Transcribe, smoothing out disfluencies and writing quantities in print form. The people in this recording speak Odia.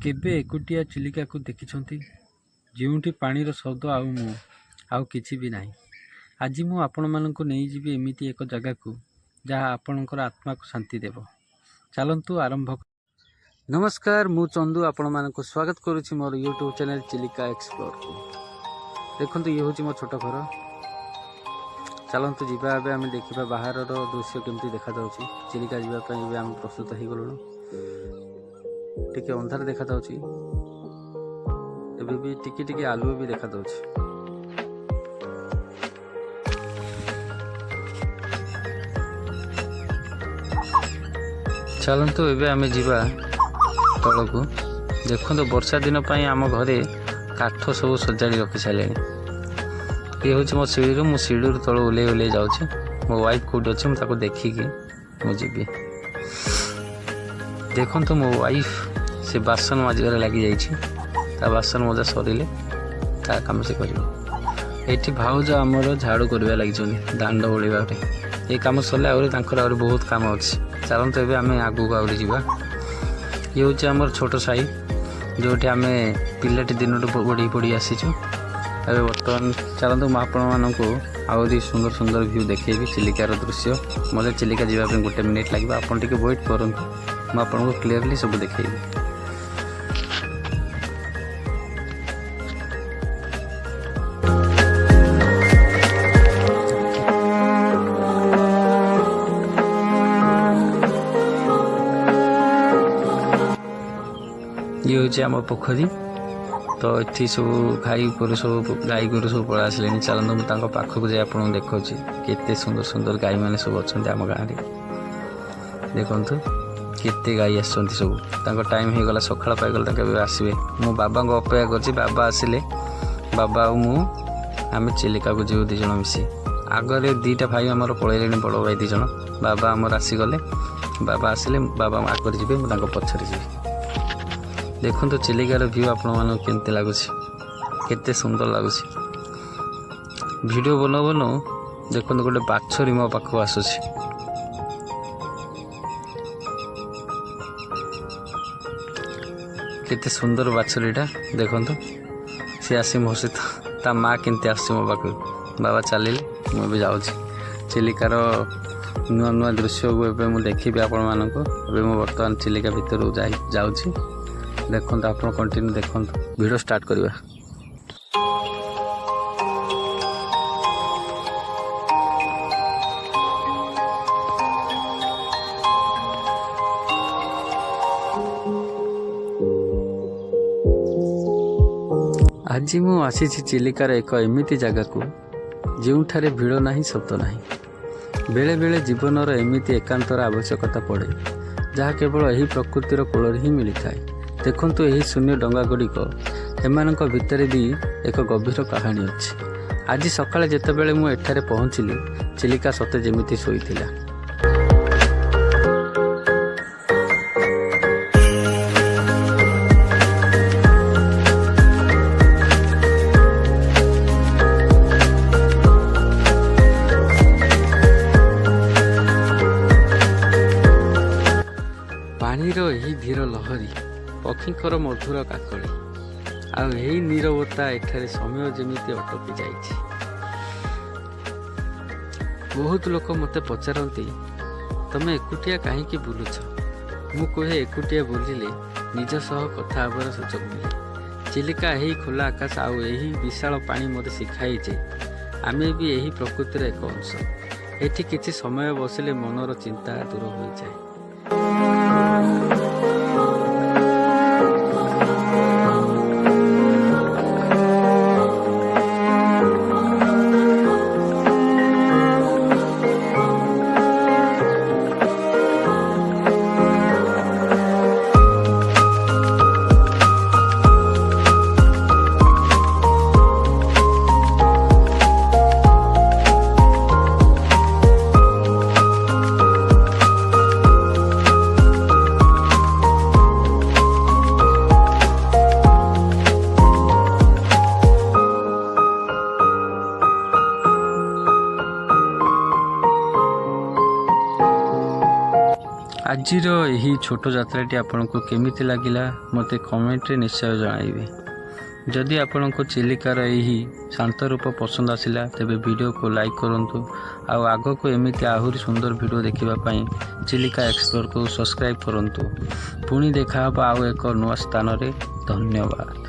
କେବେ ଏକୁଟିଆ ଚିଲିକାକୁ ଦେଖିଛନ୍ତି? ଯେଉଁଠି ପାଣିର ଶବ୍ଦ ଆଉ ମୁଁ ଆଉ କିଛି ବି ନାହିଁ। ଆଜି ମୁଁ ଆପଣମାନଙ୍କୁ ନେଇଯିବି ଏମିତି ଏକ ଜାଗାକୁ ଯାହା ଆପଣଙ୍କର ଆତ୍ମାକୁ ଶାନ୍ତି ଦେବ। ଚାଲନ୍ତୁ ଆରମ୍ଭ। ନମସ୍କାର, ମୁଁ ଚନ୍ଦୁ ଆପଣମାନଙ୍କୁ ସ୍ୱାଗତ କରୁଛି ମୋର ୟୁଟ୍ୟୁବ୍ ଚ୍ୟାନେଲ୍ ଚିଲିକା ଏକ୍ସପ୍ଲୋରକୁ। ଦେଖନ୍ତୁ, ଇଏ ହେଉଛି ମୋ ଛୋଟ ଘର। ଚାଲନ୍ତୁ ଯିବା, ଏବେ ଆମେ ଦେଖିବା ବାହାରର ଦୃଶ୍ୟ କେମିତି ଦେଖାଯାଉଛି। ଚିଲିକା ଯିବା ପାଇଁ ଏବେ ଆମେ ପ୍ରସ୍ତୁତ ହେଇଗଲୁଣୁ। ଟିକେ ଅନ୍ଧାର ଦେଖାଯାଉଛି, ଏବେ ବି ଟିକେ ଟିକେ ଆଲୁଅ ବି ଦେଖାଯାଉଛି। ଚାଲନ୍ତୁ ଏବେ ଆମେ ଯିବା ତଳକୁ। ଦେଖନ୍ତୁ, ବର୍ଷା ଦିନ ପାଇଁ ଆମ ଘରେ କାଠ ସବୁ ସଜାଡ଼ି ରଖି ସାରିଲେଣି। ଇଏ ହେଉଛି ମୋ ସିଡ଼ିରୁ, ମୁଁ ସିଡ଼ିରୁ ତଳ ଓହ୍ଲେଇ ଯାଉଛି। ମୋ ୱାଇଫ୍ କେଉଁଠି ଅଛି ମୁଁ ତାକୁ ଦେଖିକି ମୁଁ ଯିବି। ଦେଖନ୍ତୁ, ମୋ ୱାଇଫ୍ ସେ ବାସନ ମାଜିବାରେ ଲାଗିଯାଇଛି। ତା ବାସନ ମଜା ସରିଲେ ତା କାମ ସେ କରିବ। ଏଠି ଭାଉଜ ଆମର ଝାଡ଼ୁ କରିବା ଲାଗିଛନ୍ତି, ଦାଣ୍ଡ ଓଳିବାରେ। ଏ କାମ ସରିଲେ ଆହୁରି ତାଙ୍କର ବହୁତ କାମ ଅଛି। ଚାଲନ୍ତୁ ଏବେ ଆମେ ଆଗକୁ ଆହୁରି ଯିବା। ଇଏ ହେଉଛି ଆମର ଛୋଟ ସାହି, ଯେଉଁଠି ଆମେ ପିଲାଟି ଦିନଠୁ ପଢ଼ି ଆସିଛୁ। ଏବେ ବର୍ତ୍ତମାନ ଚାଲନ୍ତୁ ମୁଁ ଆପଣମାନଙ୍କୁ ଆହୁରି ସୁନ୍ଦର ସୁନ୍ଦର ଭ୍ୟୁ ଦେଖେଇବି, ଚିଲିକାର ଦୃଶ୍ୟ। ମୋତେ ଚିଲିକା ଯିବା ପାଇଁ 1 ମିନିଟ୍ ଲାଗିବ, ଆପଣ ଟିକେ ୱେଟ୍ କରନ୍ତୁ, ମୁଁ ଆପଣଙ୍କୁ କ୍ଲିୟରଲି ସବୁ ଦେଖେଇବି। ଇଏ ହେଉଛି ଆମ ପୋଖରୀ। ତ ଏଠି ସବୁ ଗାଈ ଗୋରୁ ସବୁ ପଳେଇ ଆସିଲେଣି। ଚାଲନ୍ତୁ ମୁଁ ତାଙ୍କ ପାଖକୁ ଯାଇ ଆପଣଙ୍କୁ ଦେଖାଉଛି କେତେ ସୁନ୍ଦର ସୁନ୍ଦର ଗାଈମାନେ ସବୁ ଅଛନ୍ତି ଆମ ଗାଁରେ। ଦେଖନ୍ତୁ କେତେ ଗାଈ ଆସିଛନ୍ତି ସବୁ। ତାଙ୍କ ଟାଇମ୍ ହେଇଗଲା, ସକାଳ ପାଇଗଲା, ତାଙ୍କ ଏବେ ଆସିବେ। ମୁଁ ବାବାଙ୍କୁ ଅପେକ୍ଷା କରିଛି, ବାବା ଆସିଲେ ବାବା ଆଉ ମୁଁ ଆମେ ଚିଲିକାକୁ ଯିବୁ 2 ଜଣ ମିଶି। ଆଗରେ 2ଟା ଭାଇ ଆମର ପଳେଇଲେଣି, ବଡ଼ ଭାଇ 2 ଜଣ। ବାବା ଆମର ଆସିଗଲେ, ବାବା ଆସିଲେ ବାବା ଆଗରେ ଯିବେ, ମୁଁ ତାଙ୍କ ପଛରେ ଯିବି। ଦେଖନ୍ତୁ ଚିଲିକାର ଭ୍ୟୁ ଆପଣମାନଙ୍କୁ କେମିତି ଲାଗୁଛି, କେତେ ସୁନ୍ଦର ଲାଗୁଛି। ଭିଡ଼ିଓ ବନଉ ଦେଖନ୍ତୁ ଗୋଟେ ବାଛୁରୀ ମୋ ପାଖକୁ ଆସୁଛି। କେତେ ସୁନ୍ଦର ବାଛୁରୀଟା, ଦେଖନ୍ତୁ ସେ ଆସି ମୋ ସହିତ, ତା ମାଆ କେମିତି ଆସୁଛି ମୋ ପାଖକୁ। ବାବା ଚାଲିଲେ, ମୁଁ ଏବେ ଯାଉଛି ଚିଲିକାର ନୂଆ ନୂଆ ଦୃଶ୍ୟକୁ ଏବେ ମୁଁ ଦେଖିବି ଆପଣମାନଙ୍କୁ। ଏବେ ମୁଁ ବର୍ତ୍ତମାନ ଚିଲିକା ଭିତରକୁ ଯାଉଛି। ଦେଖନ୍ତୁ, ଆପଣ କଣ୍ଟିନ୍ୟୁ ଦେଖନ୍ତୁ, ଭିଡ଼ିଓ ଷ୍ଟାର୍ଟ କରିବା। ଆଜି ମୁଁ ଆସିଛି ଚିଲିକାର ଏକ ଏମିତି ଜାଗାକୁ ଯେଉଁଠାରେ ଭିଡ଼ ନାହିଁ, ଶବ୍ଦ ନାହିଁ। ବେଳେବେଳେ ଜୀବନର ଏମିତି ଏକାନ୍ତର ଆବଶ୍ୟକତା ପଡ଼େ, ଯାହା କେବଳ ଏହି ପ୍ରକୃତିର କୋଳରେ ହିଁ ମିଳିଥାଏ। ଦେଖନ୍ତୁ ଏହି ଶୂନ୍ୟ ଡଙ୍ଗାଗୁଡ଼ିକ, ଏମାନଙ୍କ ଭିତରେ ବି ଏକ ଗଭୀର କାହାଣୀ ଅଛି। ଆଜି ସକାଳେ ଯେତେବେଳେ ମୁଁ ଏଠାରେ ପହଞ୍ଚିଲି, ଚିଲିକା ସତେ ଯେମିତି ଶୋଇଥିଲା। ପାଣିର ଏହି ଧୀର ଲହରୀ, ପକ୍ଷୀଙ୍କର ମଧୁର କାକଳି, ଆଉ ଏହି ନୀରବତା, ଏଠାରେ ସମୟ ଯେମିତି ଅଟକି ଯାଇଛି। ବହୁତ ଲୋକ ମୋତେ ପଚାରନ୍ତି, ତମେ ଏକୁଟିଆ କାହିଁକି ବୁଲୁଛ? ମୁଁ କହେ, ଏକୁଟିଆ ବୁଲିଲେ ନିଜ ସହ କଥା ହେବାର ସୁଯୋଗ ମିଳେ। ଚିଲିକା, ଏହି ଖୋଲା ଆକାଶ ଆଉ ଏହି ବିଶାଳ ପାଣି ମୋତେ ଶିଖାଏ ଯେ ଆମେ ବି ଏହି ପ୍ରକୃତିର ଏକ ଅଂଶ। ଏଠି କିଛି ସମୟ ବସିଲେ ମନର ଚିନ୍ତା ଦୂର ହୋଇଯାଏ। ଆଜିର ଏହି ଛୋଟ ଯାତ୍ରାଟି ଆପଣଙ୍କୁ କେମିତି ଲାଗିଲା ମୋତେ କମେଣ୍ଟରେ ନିଶ୍ଚୟ ଜଣାଇବେ। ଯଦି ଆପଣଙ୍କୁ ଚିଲିକାର ଏହି ଶାନ୍ତ ରୂପ ପସନ୍ଦ ଆସିଲା ତେବେ ଭିଡ଼ିଓକୁ ଲାଇକ୍ କରନ୍ତୁ। ଆଉ ଆଗକୁ ଏମିତି ଆହୁରି ସୁନ୍ଦର ଭିଡ଼ିଓ ଦେଖିବା ପାଇଁ ଚିଲିକା ଏକ୍ସପ୍ଲୋରକୁ ସବସ୍କ୍ରାଇବ୍ କରନ୍ତୁ। ପୁଣି ଦେଖାହେବ ଆଉ ଏକ ନୂଆ ସ୍ଥାନରେ। ଧନ୍ୟବାଦ।